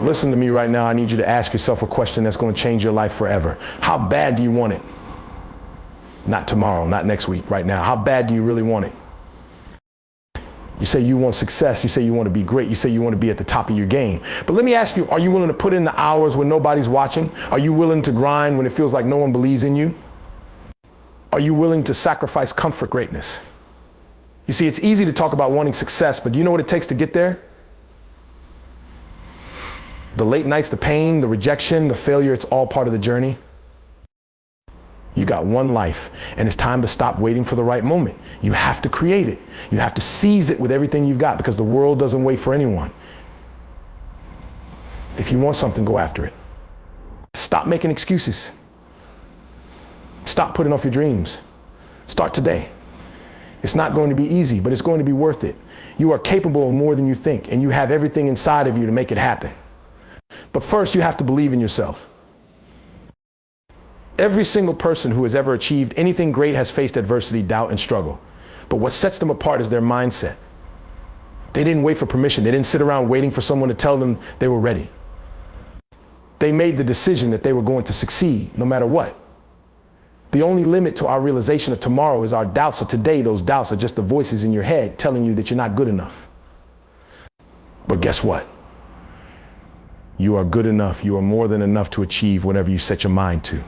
Listen to me right now. I need you to ask yourself a question that's going to change your life forever. How bad do you want it? Not tomorrow, not next week, right now. How bad do you really want it? You say you want success. You say you want to be great. You say you want to be at the top of your game. But let me ask you, are you willing to put in the hours when nobody's watching? Are you willing to grind when it feels like no one believes in you? Are you willing to sacrifice comfort for greatness? You see, it's easy to talk about wanting success, but do you know what it takes to get there? The late nights, the pain, the rejection, the failure, it's all part of the journey. You got one life, and it's time to stop waiting for the right moment. You have to create it. You have to seize it with everything you've got, because the world doesn't wait for anyone. If you want something, go after it. Stop making excuses. Stop putting off your dreams. Start today. It's not going to be easy, but it's going to be worth it. You are capable of more than you think, and you have everything inside of you to make it happen. But first, you have to believe in yourself. Every single person who has ever achieved anything great has faced adversity, doubt, and struggle. But what sets them apart is their mindset. They didn't wait for permission. They didn't sit around waiting for someone to tell them they were ready. They made the decision that they were going to succeed no matter what. The only limit to our realization of tomorrow is our doubts of today. Those doubts are just the voices in your head telling you that you're not good enough. But guess what? You are good enough. You are more than enough to achieve whatever you set your mind to.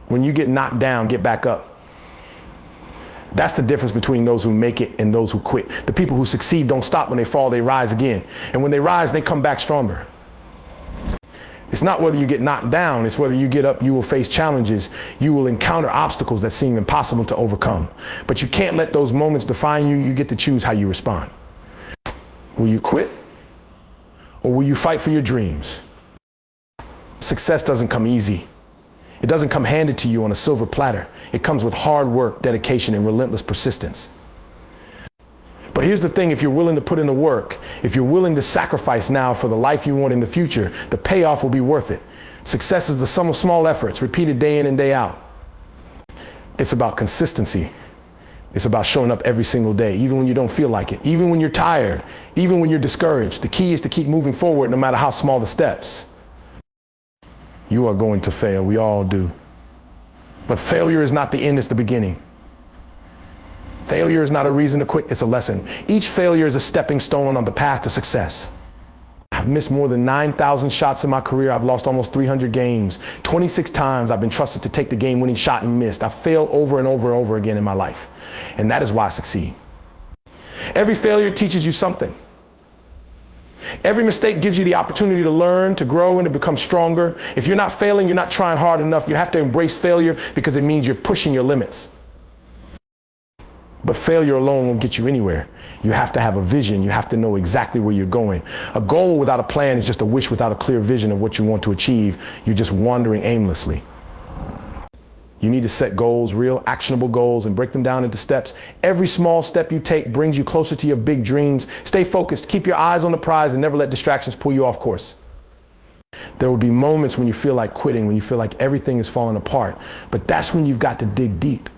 When you get knocked down, get back up. That's the difference between those who make it and those who quit. The people who succeed don't stop. When they fall, they rise again. And when they rise, they come back stronger. It's not whether you get knocked down, it's whether you get up. You will face challenges. You will encounter obstacles that seem impossible to overcome. But you can't let those moments define you. You get to choose how you respond. Will you quit? Or will you fight for your dreams? Success doesn't come easy. It doesn't come handed to you on a silver platter. It comes with hard work, dedication, and relentless persistence. But here's the thing, if you're willing to put in the work, if you're willing to sacrifice now for the life you want in the future, the payoff will be worth it. Success is the sum of small efforts, repeated day in and day out. It's about consistency. It's about showing up every single day, even when you don't feel like it, even when you're tired, even when you're discouraged. The key is to keep moving forward no matter how small the steps. You are going to fail. We all do. But failure is not the end, it's the beginning. Failure is not a reason to quit, it's a lesson. Each failure is a stepping stone on the path to success. I've missed more than 9,000 shots in my career. I've lost almost 300 games. 26 times I've been trusted to take the game-winning shot and missed. I've failed over and over and over again in my life. And that is why I succeed. Every failure teaches you something. Every mistake gives you the opportunity to learn, to grow, and to become stronger. If you're not failing, you're not trying hard enough. You have to embrace failure because it means you're pushing your limits. But failure alone won't get you anywhere. You have to have a vision. You have to know exactly where you're going. A goal without a plan is just a wish without a clear vision of what you want to achieve. You're just wandering aimlessly. You need to set goals, real actionable goals, and break them down into steps. Every small step you take brings you closer to your big dreams. Stay focused, keep your eyes on the prize, and never let distractions pull you off course. There will be moments when you feel like quitting, when you feel like everything is falling apart. But that's when you've got to dig deep.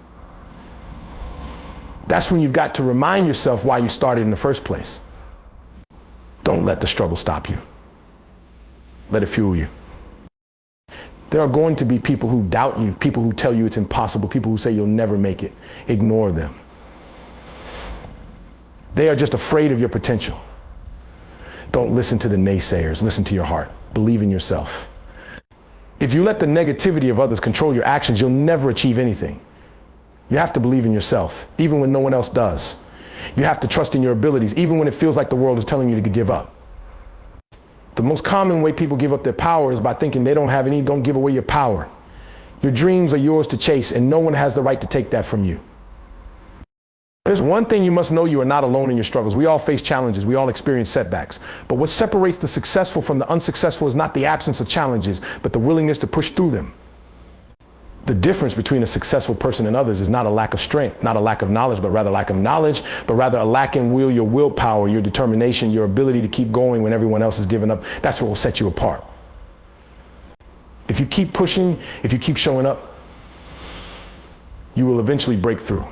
That's when you've got to remind yourself why you started in the first place. Don't let the struggle stop you. Let it fuel you. There are going to be people who doubt you, people who tell you it's impossible, people who say you'll never make it. Ignore them. They are just afraid of your potential. Don't listen to the naysayers. Listen to your heart. Believe in yourself. If you let the negativity of others control your actions, you'll never achieve anything. You have to believe in yourself, even when no one else does. You have to trust in your abilities, even when it feels like the world is telling you to give up. The most common way people give up their power is by thinking they don't have any. Don't give away your power. Your dreams are yours to chase, and no one has the right to take that from you. There's one thing you must know: you are not alone in your struggles. We all face challenges. We all experience setbacks. But what separates the successful from the unsuccessful is not the absence of challenges, but the willingness to push through them. The difference between a successful person and others is not a lack of strength, not a lack of knowledge, but rather lack of knowledge, but rather a lack in your willpower, your determination, your ability to keep going when everyone else is giving up. That's what will set you apart. If you keep pushing, if you keep showing up, you will eventually break through.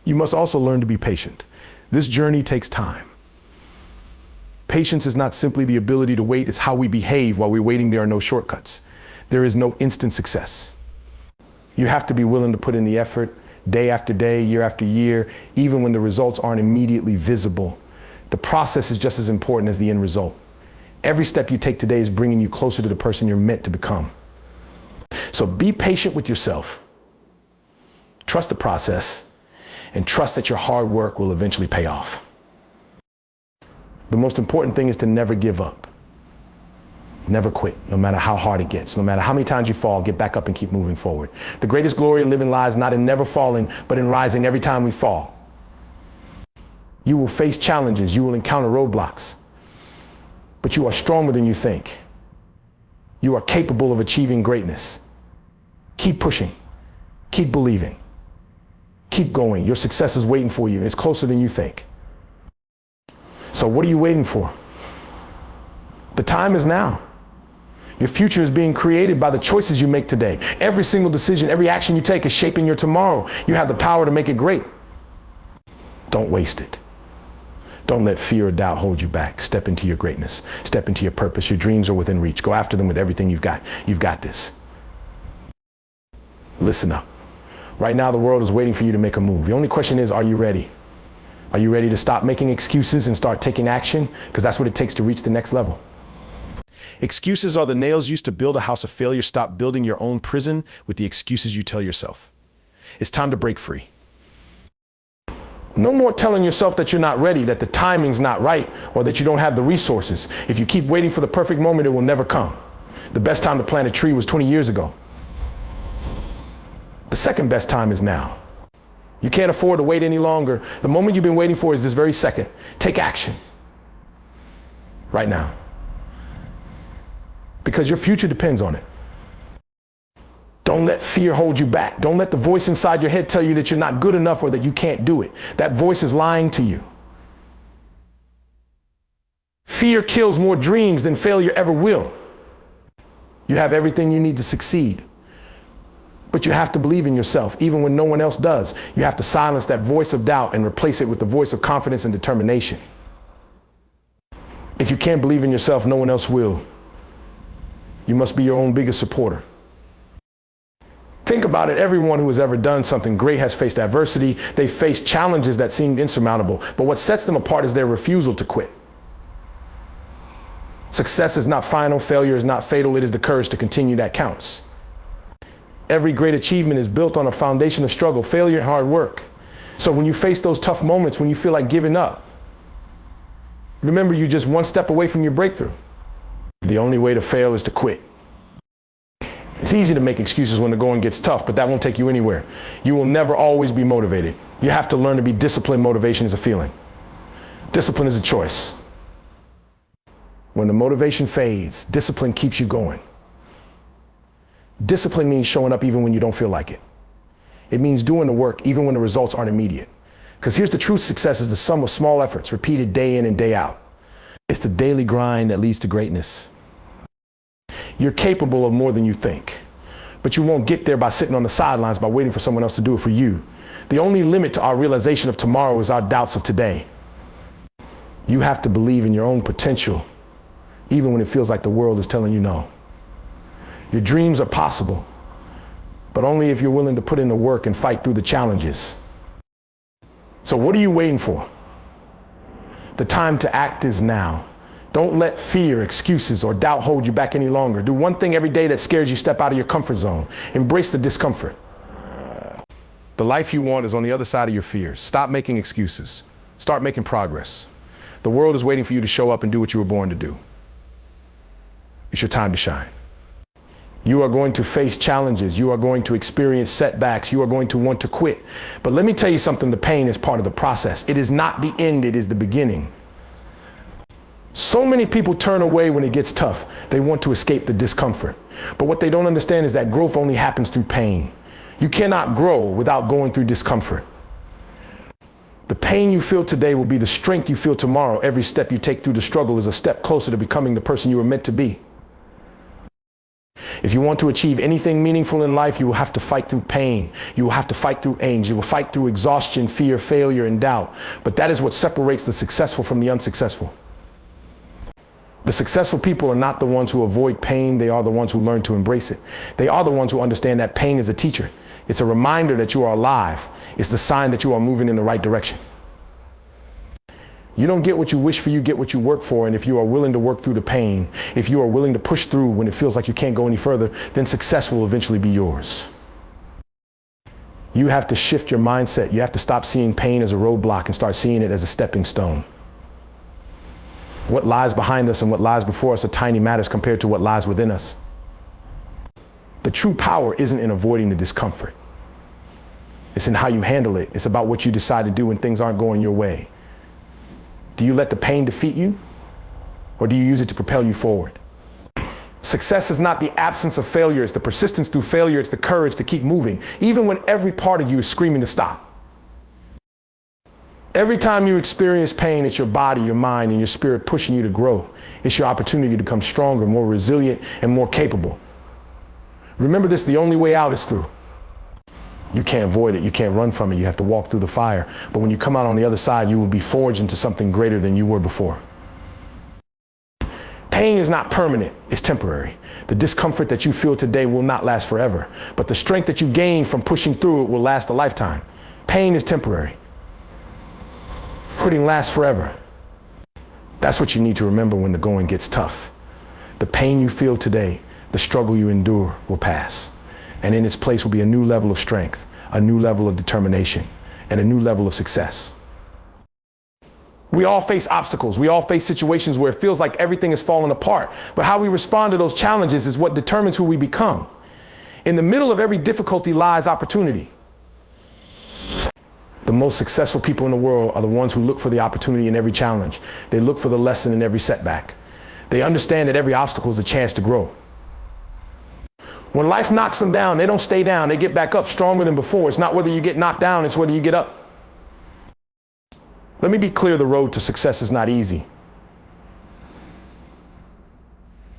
You must also learn to be patient. This journey takes time. Patience is not simply the ability to wait, it's how we behave while we're waiting. There are no shortcuts. There is no instant success. You have to be willing to put in the effort day after day, year after year, even when the results aren't immediately visible. The process is just as important as the end result. Every step you take today is bringing you closer to the person you're meant to become. So be patient with yourself. Trust the process and trust that your hard work will eventually pay off. The most important thing is to never give up. Never quit, no matter how hard it gets. No matter how many times you fall, get back up and keep moving forward. The greatest glory in living lies not in never falling, but in rising every time we fall. You will face challenges, you will encounter roadblocks, but you are stronger than you think. You are capable of achieving greatness. Keep pushing, keep believing, keep going. Your success is waiting for you. It's closer than you think. So what are you waiting for? The time is now. Your future is being created by the choices you make today. Every single decision, every action you take is shaping your tomorrow. You have the power to make it great. Don't waste it. Don't let fear or doubt hold you back. Step into your greatness. Step into your purpose. Your dreams are within reach. Go after them with everything you've got. You've got this. Listen up. Right now, the world is waiting for you to make a move. The only question is, are you ready? Are you ready to stop making excuses and start taking action? Because that's what it takes to reach the next level. Excuses are the nails used to build a house of failure. Stop building your own prison with the excuses you tell yourself. It's time to break free. No more telling yourself that you're not ready, that the timing's not right, or that you don't have the resources. If you keep waiting for the perfect moment, it will never come. The best time to plant a tree was 20 years ago. The second best time is now. You can't afford to wait any longer. The moment you've been waiting for is this very second. Take action. Right now. Because your future depends on it. Don't let fear hold you back. Don't let the voice inside your head tell you that you're not good enough or that you can't do it. That voice is lying to you. Fear kills more dreams than failure ever will. You have everything you need to succeed. But you have to believe in yourself, even when no one else does. You have to silence that voice of doubt and replace it with the voice of confidence and determination. If you can't believe in yourself, no one else will. You must be your own biggest supporter. Think about it. Everyone who has ever done something great has faced adversity. They faced challenges that seemed insurmountable. But what sets them apart is their refusal to quit. Success is not final. Failure is not fatal. It is the courage to continue that counts. Every great achievement is built on a foundation of struggle, failure, and hard work. So when you face those tough moments, when you feel like giving up, remember you're just one step away from your breakthrough. The only way to fail is to quit. It's easy to make excuses when the going gets tough, but that won't take you anywhere. You will never always be motivated. You have to learn to be disciplined. Motivation is a feeling. Discipline is a choice. When the motivation fades, discipline keeps you going. Discipline means showing up even when you don't feel like it. It means doing the work even when the results aren't immediate. Because here's the truth: success is the sum of small efforts repeated day in and day out. It's the daily grind that leads to greatness. You're capable of more than you think, but you won't get there by sitting on the sidelines by waiting for someone else to do it for you. The only limit to our realization of tomorrow is our doubts of today. You have to believe in your own potential, even when it feels like the world is telling you no. Your dreams are possible, but only if you're willing to put in the work and fight through the challenges. So what are you waiting for? The time to act is now. Don't let fear, excuses, or doubt hold you back any longer. Do one thing every day that scares you. Step out of your comfort zone. Embrace the discomfort. The life you want is on the other side of your fears. Stop making excuses. Start making progress. The world is waiting for you to show up and do what you were born to do. It's your time to shine. You are going to face challenges. You are going to experience setbacks. You are going to want to quit. But let me tell you something, the pain is part of the process. It is not the end, it is the beginning. So many people turn away when it gets tough. They want to escape the discomfort. But what they don't understand is that growth only happens through pain. You cannot grow without going through discomfort. The pain you feel today will be the strength you feel tomorrow. Every step you take through the struggle is a step closer to becoming the person you were meant to be. If you want to achieve anything meaningful in life, you will have to fight through pain. You will have to fight through angst. You will fight through exhaustion, fear, failure, and doubt. But that is what separates the successful from the unsuccessful. The successful people are not the ones who avoid pain. They are the ones who learn to embrace it. They are the ones who understand that pain is a teacher. It's a reminder that you are alive. It's the sign that you are moving in the right direction. You don't get what you wish for, you get what you work for. And if you are willing to work through the pain, if you are willing to push through when it feels like you can't go any further, then success will eventually be yours. You have to shift your mindset. You have to stop seeing pain as a roadblock and start seeing it as a stepping stone. What lies behind us and what lies before us are tiny matters compared to what lies within us. The true power isn't in avoiding the discomfort. It's in how you handle it. It's about what you decide to do when things aren't going your way. Do you let the pain defeat you, or do you use it to propel you forward? Success is not the absence of failure. It's the persistence through failure. It's the courage to keep moving, even when every part of you is screaming to stop. Every time you experience pain, it's your body, your mind, and your spirit pushing you to grow. It's your opportunity to become stronger, more resilient, and more capable. Remember this, the only way out is through. You can't avoid it. You can't run from it. You have to walk through the fire. But when you come out on the other side, you will be forged into something greater than you were before. Pain is not permanent. It's temporary. The discomfort that you feel today will not last forever. But the strength that you gain from pushing through it will last a lifetime. Pain is temporary. Quitting lasts forever. That's what you need to remember when the going gets tough. The pain you feel today, the struggle you endure will pass. And in its place will be a new level of strength, a new level of determination, and a new level of success. We all face obstacles. We all face situations where it feels like everything is falling apart. But how we respond to those challenges is what determines who we become. In the middle of every difficulty lies opportunity. The most successful people in the world are the ones who look for the opportunity in every challenge. They look for the lesson in every setback. They understand that every obstacle is a chance to grow. When life knocks them down, they don't stay down. They get back up stronger than before. It's not whether you get knocked down, it's whether you get up. Let me be clear, the road to success is not easy.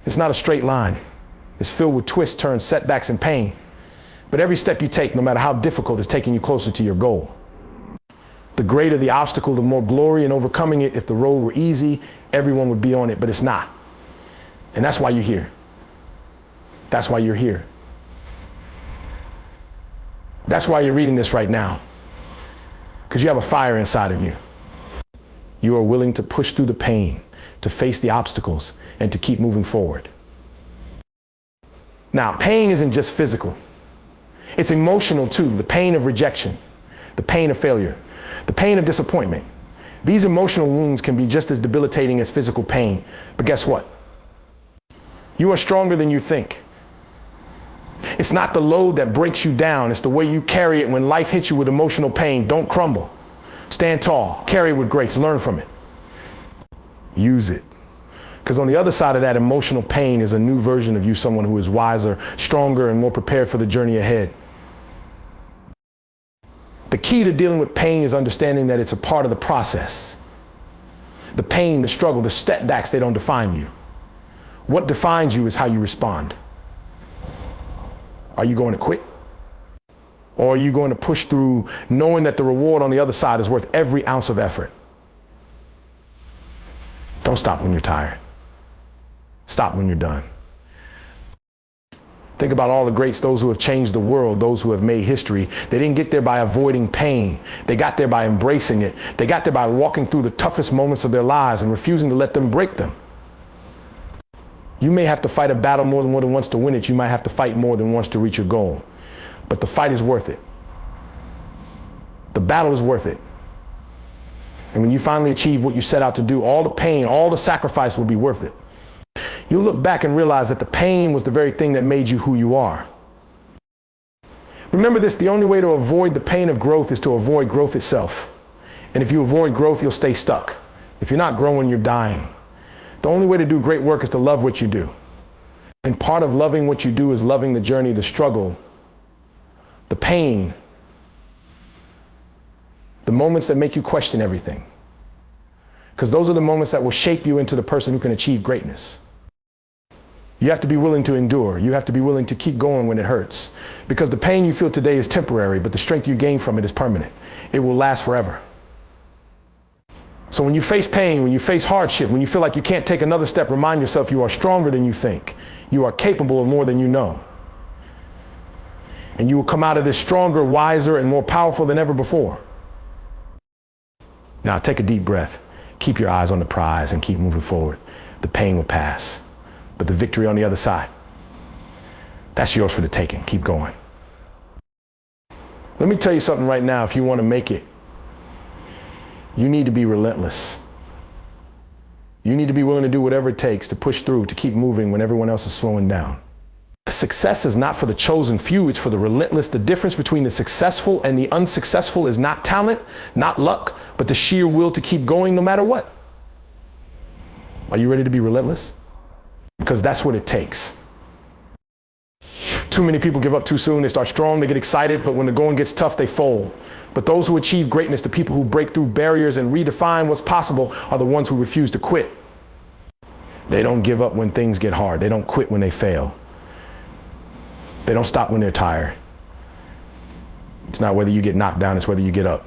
It's not a straight line. It's filled with twists, turns, setbacks, and pain. But every step you take, no matter how difficult, is taking you closer to your goal. The greater the obstacle, the more glory in overcoming it. If the road were easy, everyone would be on it, but it's not. And that's why you're here. That's why you're here. That's why you're reading this right now. Because you have a fire inside of you. You are willing to push through the pain, to face the obstacles, and to keep moving forward. Now, pain isn't just physical. It's emotional too. The pain of rejection, the pain of failure, the pain of disappointment. These emotional wounds can be just as debilitating as physical pain. But guess what? You are stronger than you think. It's not the load that breaks you down. It's the way you carry it when life hits you with emotional pain. Don't crumble. Stand tall. Carry it with grace. Learn from it. Use it. Because on the other side of that emotional pain is a new version of you, someone who is wiser, stronger, and more prepared for the journey ahead. The key to dealing with pain is understanding that it's a part of the process. The pain, the struggle, the setbacks, they don't define you. What defines you is how you respond. Are you going to quit? Or are you going to push through knowing that the reward on the other side is worth every ounce of effort? Don't stop when you're tired. Stop when you're done. Think about all the greats, those who have changed the world, those who have made history. They didn't get there by avoiding pain. They got there by embracing it. They got there by walking through the toughest moments of their lives and refusing to let them break them. You may have to fight a battle more than once to win it. You might have to fight more than once to reach your goal. But the fight is worth it. The battle is worth it. And when you finally achieve what you set out to do, all the pain, all the sacrifice will be worth it. You'll look back and realize that the pain was the very thing that made you who you are. Remember this, the only way to avoid the pain of growth is to avoid growth itself. And if you avoid growth, you'll stay stuck. If you're not growing, you're dying. The only way to do great work is to love what you do. And part of loving what you do is loving the journey, the struggle, the pain, the moments that make you question everything. Because those are the moments that will shape you into the person who can achieve greatness. You have to be willing to endure. You have to be willing to keep going when it hurts. Because the pain you feel today is temporary, but the strength you gain from it is permanent. It will last forever. So when you face pain, when you face hardship, when you feel like you can't take another step, remind yourself you are stronger than you think. You are capable of more than you know. And you will come out of this stronger, wiser, and more powerful than ever before. Now take a deep breath. Keep your eyes on the prize and keep moving forward. The pain will pass, but the victory on the other side, that's yours for the taking. Keep going. Let me tell you something right now. If you want to make it, you need to be relentless. You need to be willing to do whatever it takes to push through, to keep moving when everyone else is slowing down. Success is not for the chosen few, it's for the relentless. The difference between the successful and the unsuccessful is not talent, not luck, but the sheer will to keep going no matter what. Are you ready to be relentless? Because that's what it takes. Too many people give up too soon. They start strong, they get excited, but when the going gets tough, they fold. But those who achieve greatness, the people who break through barriers and redefine what's possible, are the ones who refuse to quit. They don't give up when things get hard. They don't quit when they fail. They don't stop when they're tired. It's not whether you get knocked down, it's whether you get up.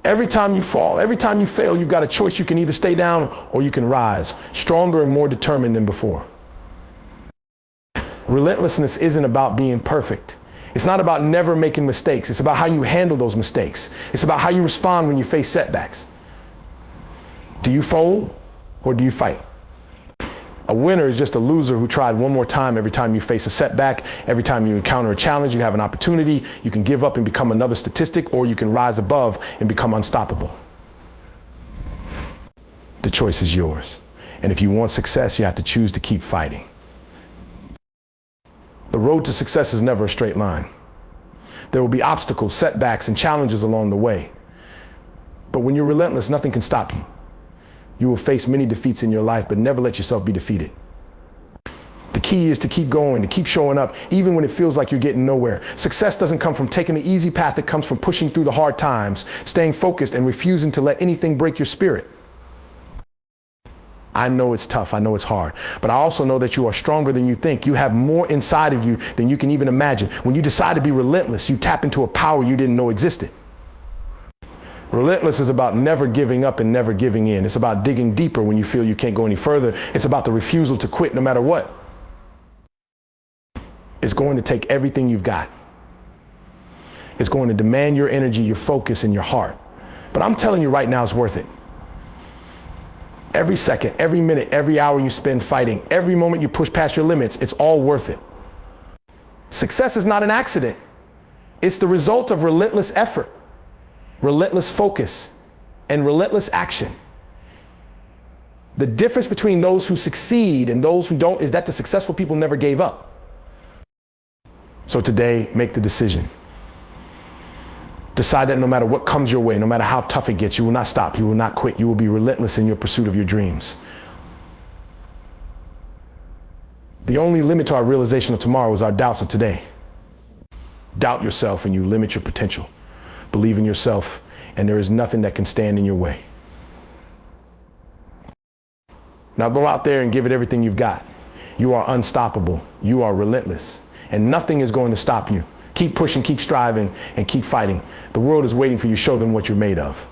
Every time you fall, every time you fail, you've got a choice. You can either stay down or you can rise, stronger and more determined than before. Relentlessness isn't about being perfect. It's not about never making mistakes. It's about how you handle those mistakes. It's about how you respond when you face setbacks. Do you fold or do you fight? A winner is just a loser who tried one more time. Every time you face a setback, every time you encounter a challenge, you have an opportunity. You can give up and become another statistic, or you can rise above and become unstoppable. The choice is yours. And if you want success, you have to choose to keep fighting. The road to success is never a straight line. There will be obstacles, setbacks, and challenges along the way. But when you're relentless, nothing can stop you. You will face many defeats in your life, but never let yourself be defeated. The key is to keep going, to keep showing up, even when it feels like you're getting nowhere. Success doesn't come from taking the easy path. It comes from pushing through the hard times, staying focused, and refusing to let anything break your spirit. I know it's tough. I know it's hard. But I also know that you are stronger than you think. You have more inside of you than you can even imagine. When you decide to be relentless, you tap into a power you didn't know existed. Relentless is about never giving up and never giving in. It's about digging deeper when you feel you can't go any further. It's about the refusal to quit no matter what. It's going to take everything you've got. It's going to demand your energy, your focus, and your heart. But I'm telling you right now, it's worth it. Every second, every minute, every hour you spend fighting, every moment you push past your limits, it's all worth it. Success is not an accident. It's the result of relentless effort, relentless focus, and relentless action. The difference between those who succeed and those who don't is that the successful people never gave up. So today, make the decision. Decide that no matter what comes your way, no matter how tough it gets, you will not stop, you will not quit, you will be relentless in your pursuit of your dreams. The only limit to our realization of tomorrow is our doubts of today. Doubt yourself and you limit your potential. Believe in yourself and there is nothing that can stand in your way. Now go out there and give it everything you've got. You are unstoppable. You are relentless and nothing is going to stop you. Keep pushing, keep striving, and keep fighting. The world is waiting for you. Show them what you're made of.